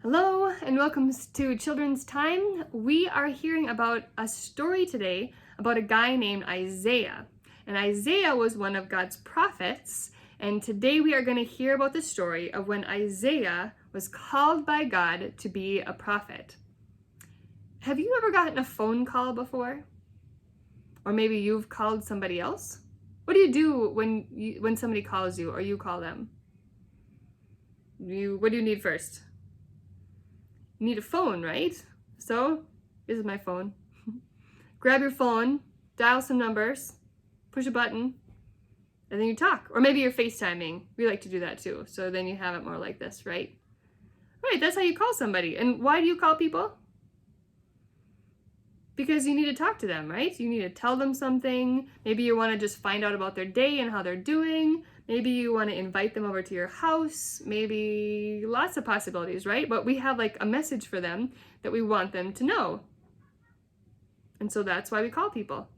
Hello and welcome to Children's Time. We are hearing about a story today about a guy named Isaiah. And Isaiah was one of God's prophets. And today we are going to hear about the story of when Isaiah was called by God to be a prophet. Have you ever gotten a phone call before? Or maybe you've called somebody else? What do you do when somebody calls you or you call them? What do you need first? You need a phone, right? So, this is my phone. Grab your phone, dial some numbers, push a button, and then you talk. Or maybe you're FaceTiming. We like to do that too. So then you have it more like this, right? Right, that's how you call somebody. And why do you call people? Because you need to talk to them, right? You need to tell them something. Maybe you want to just find out about their day and how they're doing. Maybe you want to invite them over to your house. Maybe lots of possibilities, right? But we have like a message for them that we want them to know. And so that's why we call people.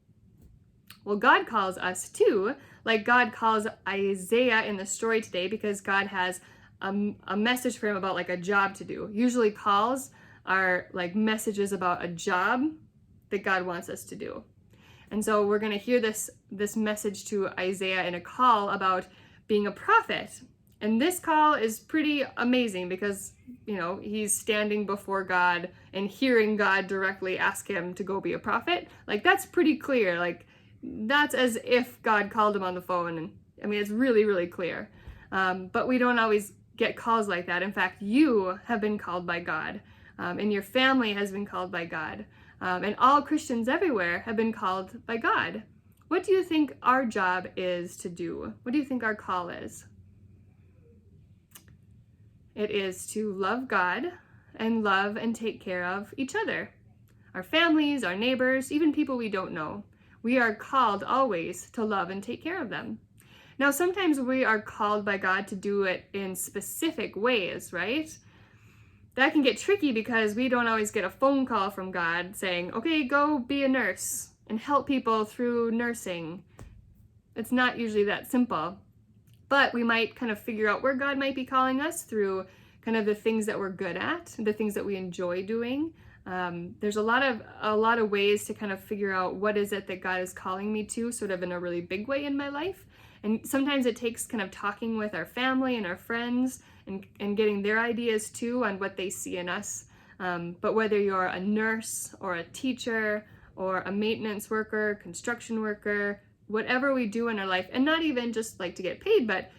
Well, God calls us too, like God calls Isaiah in the story today, because God has a message for him about like a job to do. Usually calls are like messages about a job that God wants us to do. And so we're going to hear this message to Isaiah in a call about being a prophet. And this call is pretty amazing because, he's standing before God and hearing God directly ask him to go be a prophet. Like, that's pretty clear. Like, that's as if God called him on the phone. And I mean, it's really, really clear. But we don't always get calls like that. In fact, you have been called by God, and your family has been called by God. And all Christians everywhere have been called by God. What do you think our job is to do? What do you think our call is? It is to love God and love and take care of each other. Our families, our neighbors, even people we don't know. We are called always to love and take care of them. Now, sometimes we are called by God to do it in specific ways, right? That can get tricky because we don't always get a phone call from God saying, okay, go be a nurse and help people through nursing. It's not usually that simple. But we might kind of figure out where God might be calling us through kind of the things that we're good at, the things that we enjoy doing. There's a lot of ways to kind of figure out what is it that God is calling me to, sort of in a really big way in my life. And sometimes it takes kind of talking with our family and our friends and getting their ideas too on what they see in us. But whether you're a nurse or a teacher or a maintenance worker, construction worker, whatever we do in our life, and not even just like to get paid, but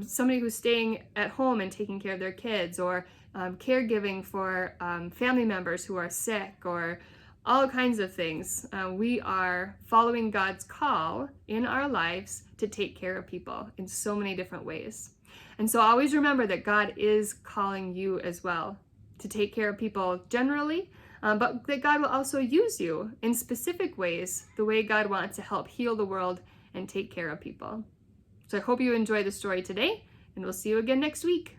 somebody who's staying at home and taking care of their kids, or caregiving for family members who are sick, or all kinds of things. We are following God's call in our lives to take care of people in so many different ways. And so always remember that God is calling you as well to take care of people generally, but that God will also use you in specific ways, the way God wants to help heal the world and take care of people. So I hope you enjoy the story today, and we'll see you again next week.